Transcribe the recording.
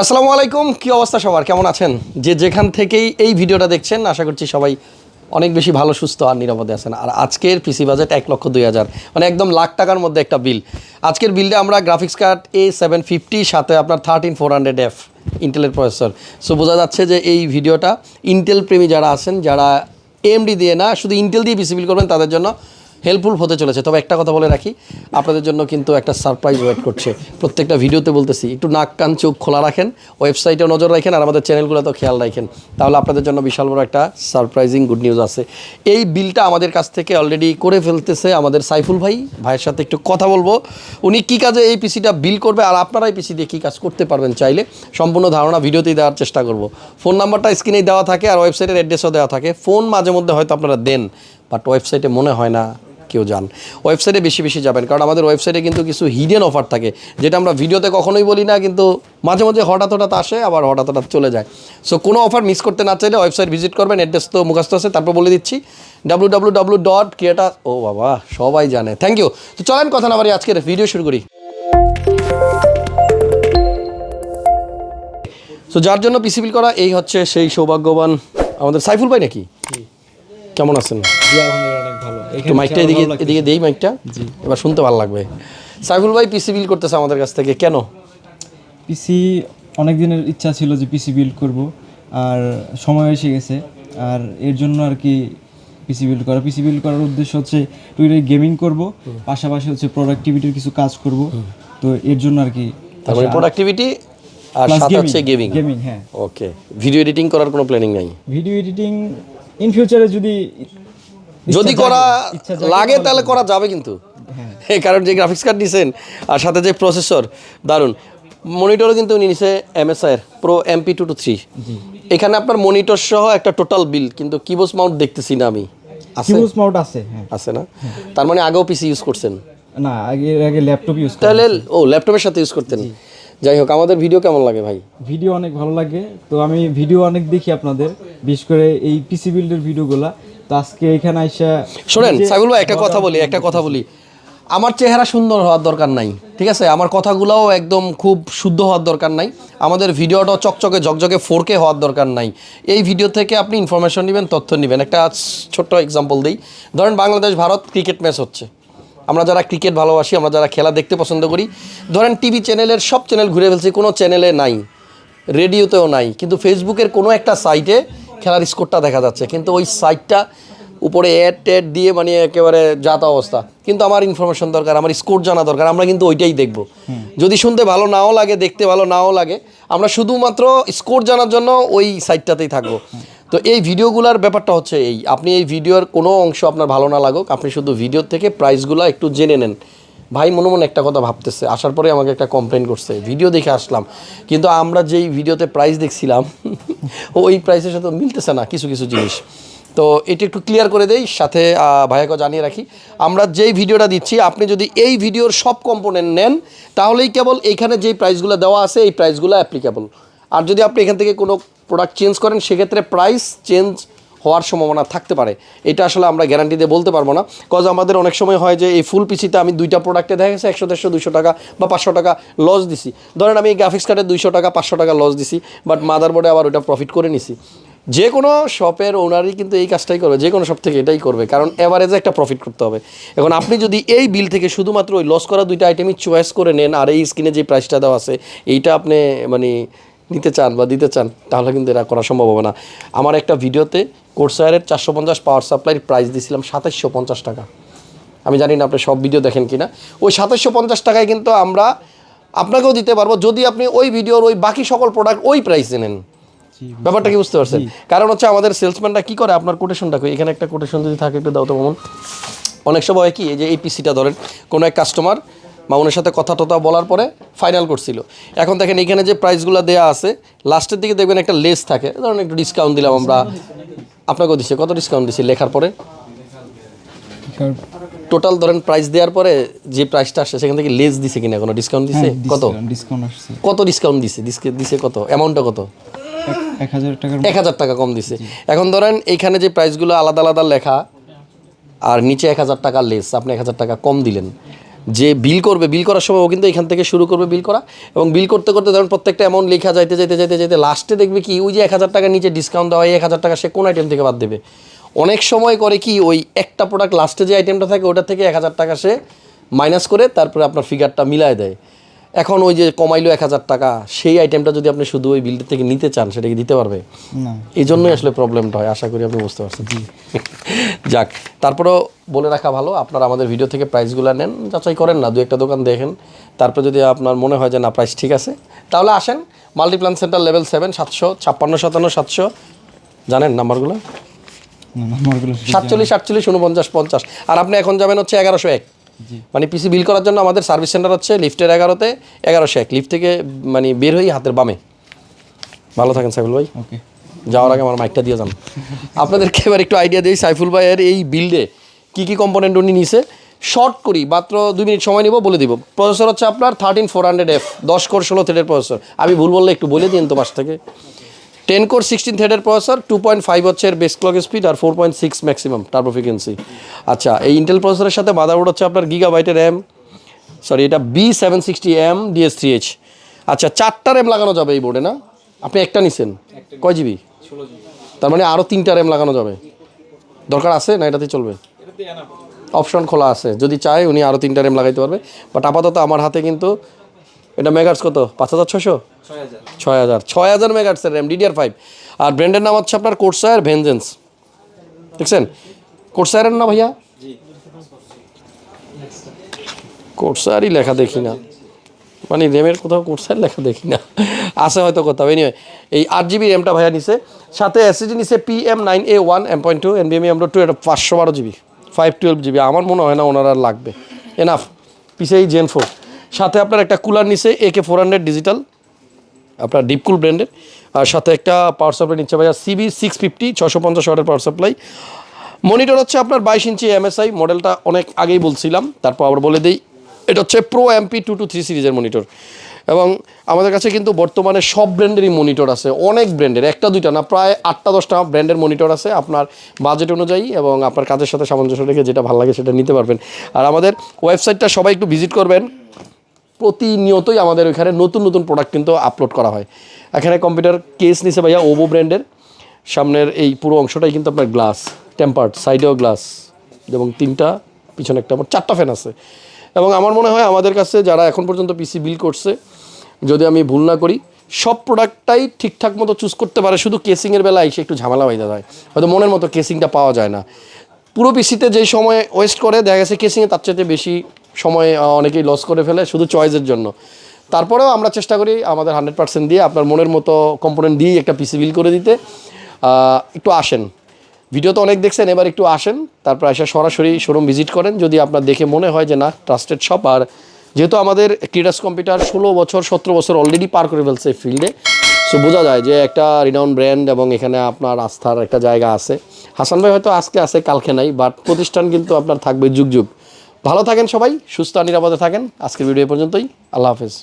আসসালামু আলাইকুম, কি অবস্থা সবার, কেমন আছেন? যে যেখান থেকেই এই ভিডিওটা দেখছেন আশা করছি সবাই অনেক বেশি ভালো, সুস্থ আর নিরাপদে আছেন। আর আজকের পিসি বাজেট 1,02,000, মানে একদম লাখ টাকার মধ্যে একটা বিল। আজকের বিলটা আমরা গ্রাফিক্স কার্ড A750 সাথে আপনার 13400F ইন্টেলের প্রসেসর। সো বোঝা যাচ্ছে যে এই ভিডিওটা ইন্টেল প্রেমী যারা আছেন, যারা AMD দিয়ে না শুধু ইন্টেল দিয়ে পিসি বিল করবেন তাদের জন্য হেল্পফুল হতে চলেছে। তবে একটা কথা বলে রাখি, আপনাদের জন্য কিন্তু একটা সারপ্রাইজ ওয়েট করছে। প্রত্যেকটা ভিডিওতে বলতেছি, একটু নাক কান চোখ খোলা রাখেন, ওয়েবসাইটেও নজর রাখেন আর আমাদের চ্যানেলগুলোতেও খেয়াল রাখেন, তাহলে আপনাদের জন্য বিশাল বড় একটা সারপ্রাইজিং গুড নিউজ আছে। এই বিলটা আমাদের কাছ থেকে অলরেডি করে ফেলতেছে আমাদের সাইফুল ভাইয়ের সাথে একটু কথা বলবো। উনি কী কাজে এই পিসিটা বিল করবে আর আপনারা এই পিসি দিয়ে কী কাজ করতে পারবেন চাইলে সম্পূর্ণ ধারণা ভিডিওতেই দেওয়ার চেষ্টা করব। ফোন নাম্বারটা স্ক্রিনেই দেওয়া থাকে আর ওয়েবসাইটের অ্যাড্রেসও দেওয়া থাকে। ফোন মাঝে মধ্যে হয়তো আপনারা দেন, বাট ওয়েবসাইটে মনে হয় না কেউ যান। ওয়েবসাইটে বেশি বেশি যাবেন, কারণ আমাদের ওয়েবসাইটে কিন্তু কিছু হিডেন অফার থাকে যেটা আমরা ভিডিওতে কখনোই বলি না, কিন্তু মাঝে মাঝে হঠাৎ আসে আবার হঠাৎ চলে যায়। সো কোনো অফার মিস করতে না চাইলে ওয়েবসাইট ভিজিট করবেন, অ্যাড্রেস তো মুখস্থ আছে, তারপর বলে দিচ্ছি www.creatus। ও বাবা, সবাই জানে, থ্যাংক ইউ। তো চলেন কথা না বাড়ি আজকের ভিডিও শুরু করি। সো যার জন্য পিসি বিল করা, এই হচ্ছে সেই সৌভাগ্যবান আমাদের সাইফুল ভাই। নাকি কেমন আছেন? একটু মাইকটা এদিকে দেই, মাইকটা এবার শুনতে ভালো লাগবে। সাইফুল ভাই পিসি বিল করতেছে আমাদের কাছ থেকে, কেন? পিসি অনেক দিনের ইচ্ছা ছিল যে পিসি বিল্ড করব, আর সময় এসে গেছে। আর এর জন্য আর কি পিসি বিল্ড করার উদ্দেশ্য হচ্ছে টুইটারে গেমিং করব, পাশাপাশি হচ্ছে প্রোডাক্টিভিটির কিছু কাজ করব। তো এর জন্য আর কি, তারপরে প্রোডাক্টিভিটি আর সাথে হচ্ছে গেমিং। হ্যাঁ, ওকে। ভিডিও এডিটিং করার কোনো প্ল্যানিং নাই? ভিডিও এডিটিং ইন ফিউচারে যদি করা লাগে তাহলে করা যাবে, কিন্তু হ্যাঁ, কারণ যে গ্রাফিক্স কার্ড নিছেন আর সাথে যে প্রসেসর দারুণ, মনিটরও কিন্তু উনি নিছে MSI এর প্রো MP223। এখানে আপনার মনিটর সহ একটা টোটাল বিল, কিন্তু কিবোর্ড মাউন্ট দেখতেছি না আমি। কিবোর্ড মাউন্ট আছে? হ্যাঁ, আছে না? তার মানে আগেও পিসি ইউজ করছেন? না, আগে ল্যাপটপ ইউজ করতেন। তাহলে ও ল্যাপটপের সাথে ইউজ করতেন। যাই হোক, আমাদের ভিডিও কেমন লাগে ভাই? ভিডিও অনেক ভালো লাগে। তো আমি ভিডিও অনেক দেখি আপনাদের, বিশেষ করে এই পিসি বিল্ডের ভিডিওগুলা। তো আজকে এখানে আইসা শোনেন সাইফুল ভাই, একটা কথা বলি। আমার চেহারা সুন্দর হওয়ার দরকার নাই, ঠিক আছে? আমার কথাগুলোও একদম খুব শুদ্ধ হওয়ার দরকার নাই, আমাদের ভিডিওটাও চকচকে ঝকঝকে 4K হওয়ার দরকার নাই। এই ভিডিও থেকে আপনি ইনফরমেশন নেবেন, তথ্য নেবেন। একটা ছোট্ট এক্সাম্পল দিই। ধরেন বাংলাদেশ ভারত ক্রিকেট ম্যাচ হচ্ছে, আমরা যারা ক্রিকেট ভালোবাসি, আমরা যারা খেলা দেখতে পছন্দ করি, ধরেন টিভি চ্যানেলের সব চ্যানেল ঘুরে ফেলছি, কোনো চ্যানেলে নাই, রেডিওতেও নাই, কিন্তু ফেসবুকের কোনো একটা সাইটে খেলার স্কোরটা দেখা যাচ্ছে, কিন্তু ওই সাইটটা উপরে অ্যাড দিয়ে মানে একেবারে যাতা অবস্থা। কিন্তু আমার ইনফরমেশন দরকার, আমার স্কোর জানা দরকার, আমরা কিন্তু ওইটাই দেখব। যদি শুনতে ভালো নাও লাগে, দেখতে ভালো নাও লাগে, আমরা শুধুমাত্র স্কোর জানার জন্য ওই সাইটটাতেই থাকবো। তো এই ভিডিওগুলোর ব্যাপারটা হচ্ছে এই, আপনি এই ভিডিওর কোনো অংশ আপনার ভালো না লাগুক, আপনি শুধু ভিডিওর থেকে প্রাইসগুলো একটু জেনে নেন। ভাই মনে মনে একটা কথা ভাবতেছে, আসার পরে আমাকে একটা কমপ্লেন করছে, ভিডিও দেখে আসলাম কিন্তু আমরা যেই ভিডিওতে প্রাইস দেখছিলাম ওই প্রাইসের সাথে মিলতেছে না কিছু কিছু জিনিস। তো এটা একটু ক্লিয়ার করে দেই, সাথে ভাইয়াকে জানিয়ে রাখি, আমরা যেই ভিডিওটা দিচ্ছি আপনি যদি এই ভিডিওর সব কম্পোনেন্ট নেন তাহলেই কেবল এইখানে যেই প্রাইসগুলো দেওয়া আছে এই প্রাইসগুলো অ্যাপ্লিকেবল। আর যদি আপনি এখান থেকে কোনো প্রোডাক্ট চেঞ্জ করেন সেক্ষেত্রে প্রাইস চেঞ্জ হওয়ার সম্ভাবনা থাকতে পারে। এটা আসলে আমরা গ্যারান্টি দিয়ে বলতে পারবো না, কজ আমাদের অনেক সময় হয় যে এই ফুল পিসিতে আমি দুইটা প্রোডাক্টে দেখা গেছে 100-150-200 টাকা বা 500 টাকা লস দিছি। ধরেন আমি গ্রাফিক্স কার্ডে 200 টাকা 500 টাকা লস দিছি, বাট মাদারবোর্ডে আবার ওটা প্রফিট করে নিছি। যে কোনো শপের ওনারই কিন্তু এই কাজটাই করবে, যে কোনো শপ থেকে এটাই করবে, কারণ এভারেজে একটা প্রফিট করতে হবে। এখন আপনি যদি এই বিল থেকে শুধুমাত্র ওই লস করা দুইটা আইটেমই চয়েস করে নেন আর এই স্ক্রিনে যে প্রাইসটা দেওয়া আছে এইটা আপনি মানে নিতে চান বা দিতে চান, তাহলে কিন্তু এটা করা সম্ভব হবে না। আমার একটা ভিডিওতে কোর্সায়ারের 450 পাওয়ার সাপ্লাইয়ের প্রাইস দিয়েছিলাম 2750 টাকা। আমি জানি না আপনি সব ভিডিও দেখেন কিনা, ওই 2750 টাকায় কিন্তু আমরা আপনাকেও দিতে পারবো যদি আপনি ওই ভিডিওর ওই বাকি সকল প্রোডাক্ট ওই প্রাইসে নেন। ব্যাপারটা কি বুঝতে পারছেন? কারণ হচ্ছে আমাদের সেলসম্যানরা কী করে, আপনার কোটেশনটা কই, এখানে একটা কোটেশন যদি থাকে একটু দাও তো মামুন। অনেক সময় হয় কি, এই যে এই পিসিটা ধরেন কোনো এক কাস্টমার মামুনের সাথে কথা টথা বলার পরে ফাইনাল করছিল। এখন দেখেন এখানে যে প্রাইসগুলো দেওয়া আছে লাস্টের দিকে দেখবেন একটা লেস থাকে, ধরেন একটু ডিসকাউন্ট দিলাম আমরা, আপনাকেও দিচ্ছে কত ডিসকাউন্ট দিচ্ছি লেখার পরে, টোটাল ধরেন প্রাইস দেওয়ার পরে যে প্রাইসটা আসছে সেখান থেকে লেস দিছে কিনা, কোনো ডিসকাউন্ট দিছে? কত ডিসকাউন্ট দিছে কত অ্যামাউন্টটা কত? 1000 টাকা কম দিছে। এখন ধরেন এইখানে যে প্রাইসগুলো আলাদা আলাদা লেখা আর নিচে 1000 টাকা লেস, আপনি 1000 টাকা কম দিলেন, যে বিল করবে, বিল করার সময় ও কিন্তু এখান থেকে শুরু করবে বিল করা, এবং বিল করতে করতে ধরুন প্রত্যেকটা অ্যামাউন্ট লেখা যাইতে লাস্টে দেখবে কি ওই যে 1,000 টাকা নিচে ডিসকাউন্ট দেওয়া হয়, 1,000 টাকা সে কোন আইটেম থেকে বাদ দেবে। অনেক সময় করে কি ওই একটা প্রোডাক্ট লাস্টে যে আইটেমটা থাকে ওটা থেকে 1,000 টাকা সে মাইনাস করে তারপরে আপনার ফিগারটা মিলায় দেয়। এখন ওই যে কমাইলো 1,000 টাকা, সেই আইটেমটা যদি আপনি শুধু ওই বিলটা থেকে নিতে চান সেটা কি দিতে পারবে না, এই জন্যই আসলে প্রবলেমটা হয়। আশা করি আপনি বুঝতে পারছেন। যাক, তারপরেও বলে রাখা ভালো, আপনারা আমাদের ভিডিও থেকে প্রাইসগুলো নেন, যাচাই করেন না, 2-1টা দোকান দেখেন, তারপরে যদি আপনার মনে হয় যে না প্রাইস ঠিক আছে তাহলে আসেন মাল্টিপ্ল্যান সেন্টার লেভেল 7, 75657 জানেন নাম্বারগুলো, নাম্বারগুলো 47 48 49 50। আর আপনি এখন যাবেন হচ্ছে 1101, মানে পিসি বিল করার জন্য আমাদের সার্ভিস সেন্টার হচ্ছে লিফটের 11-তে 1101, লিফট থেকে মানে বের হই হাতের বামে। ভালো থাকেন সাইফুল ভাই। ওকে, যাওয়ার আগে আমার মাইকটা দিয়ে যান। আপনাদেরকে এবার একটু আইডিয়া দিই সাইফুল ভাইয়ের এই বিল্ডে কী কী কম্পোনেন্ট উনি নিছে, শর্ট করি, মাত্র 2 মিনিট সময় নিব, বলে দিব। প্রসেসর হচ্ছে আপনার 13400F 10 কোর 16 থ্রেডের প্রসেসর। আমি ভুল বললে একটু বলে দিন তো পাশ থেকে। 10 কোর 16 থ্রেডের প্রসেসর, 2.5 হচ্ছে এর বেস ক্লক স্পিড আর 4.6 ম্যাক্সিমাম টার্বো ফ্রিকোয়েন্সি। আচ্ছা, এই ইন্টেল প্রসেসরের সাথে মাদারবোর্ড হচ্ছে আপনার গিগাবাইটের র্যাম, সরি এটা B760M DS3H। আচ্ছা, 4টা র্যাম লাগানো যাবে এই বোর্ডে না? আপনি একটা নিছেন, কয় জিবি? 16 জিবি। তার মানে আরও 3টা র্যাম লাগানো যাবে, দরকার আছে না এটাতেই চলবে? অপশন খোলা আছে, যদি চায় উনি আরও 3টা র্যাম লাগাইতে পারবে। বাট আপাতত আমার হাতে কিন্তু এটা মেগাটস কত, 5600, 6000 মেগাটসের র্যাম DDR5। আর ব্র্যান্ডের নাম হচ্ছে আপনার কোর্সায়ার ভেনজেন্স। দেখছেন কোর্সায়ারের না ভাইয়া? কোর্সায়ারই লেখা দেখি না, মানে র্যামের কোথাও কোর্সায়ার লেখা দেখি না, আছে হয়তো কোথাও। এনিওয়ে, এই 8 জিবি র্যামটা ভাইয়া নিছে, সাথে SSD নিছে PM9A1 M.2 NVMe M.2, এটা 512 জিবি 512 জিবি। আমার মনে হয় না ওনার আর লাগবে, এনাফ। পিছিয়ে এই Gen 4, সাথে আপনার একটা কুলার নিছে AK400 ডিজিটাল, আপনার ডিপকুল ব্র্যান্ডের, আর সাথে একটা পাওয়ার সাপ্লাই নিচ্ছে ভাইয়া CB650 650 ওয়াটের পাওয়ার সাপ্লাই। মনিটর হচ্ছে আপনার 22 ইঞ্চি MSI, মডেলটা অনেক আগেই বলছিলাম, তারপর আবার বলে দিই, এটা হচ্ছে Pro MP223 সিরিজের মনিটর। এবং আমাদের কাছে কিন্তু বর্তমানে সব ব্র্যান্ডেরই মনিটর আছে, অনেক ব্র্যান্ডের, একটা দুইটা না, প্রায় 8টা-10টা ব্র্যান্ডের মনিটর আছে আপনার বাজেট অনুযায়ী এবং আপনার কাজের সাথে সামঞ্জস্য রেখে যেটা ভালো লাগে সেটা নিতে পারবেন। আর আমাদের ওয়েবসাইটটা সবাই একটু ভিজিট করবেন, প্রতিনিয়তই আমাদের ওইখানে নতুন নতুন প্রোডাক্ট কিন্তু আপলোড করা হয়। এখানে কম্পিউটার কেস নিছে ভাইয়া ওভো ব্র্যান্ডের, সামনের এই পুরো অংশটাই কিন্তু আপনার গ্লাস টেম্পার্ড, সাইডেও গ্লাস, এবং 3টা পিছনে একটা, 4টা ফ্যান আছে। এবং আমার মনে হয় আমাদের কাছে যারা এখন পর্যন্ত পিসি বিল করছে, যদি আমি ভুল না করি, সব প্রোডাক্টটাই ঠিকঠাক মতো চুজ করতে পারে, শুধু কেসিংয়ের বেলায় এসে একটু ঝামেলা হয়ে যায়, হয়তো মনের মতো কেসিংটা পাওয়া যায় না। পুরো পিসিতে যেই সময় ওয়েস্ট করে দেখা গেছে কেসিংয়ে তার চাইতে বেশি সময় অনেকেই লস করে ফেলে শুধু চয়েসের জন্য। তারপরেও আমরা চেষ্টা করি আমাদের 100% দিয়ে আপনার মনের মতো কম্পোনেন্ট দিয়েই একটা পিসি বিল করে দিতে। একটু আসেন, ভিডিও তো অনেক দেখছেন, এবার একটু আসেন, তারপর এসে সরাসরি শোরুম ভিজিট করেন যদি আপনার দেখে মনে হয় যে না ট্রাস্টেড শপ। আর যেহেতু আমাদের ক্রিয়েটাস কম্পিউটার 16 বছর 17 বছর অলরেডি পার করে ফেলছে এই ফিল্ডে, সো বোঝা যায় যে একটা রিনাউন্ড ব্র্যান্ড এবং এখানে আপনার আস্থার একটা জায়গা আছে। হাসান ভাই হয়তো আজকে আছে কালকে নাই, বাট প্রতিষ্ঠান কিন্তু আপনার থাকবে যুগ যুগ। ভালো থাকেন সবাই, সুস্থ আর নিরাপদে থাকেন। আজকের ভিডিও পর্যন্তই, আল্লাহ হাফেজ।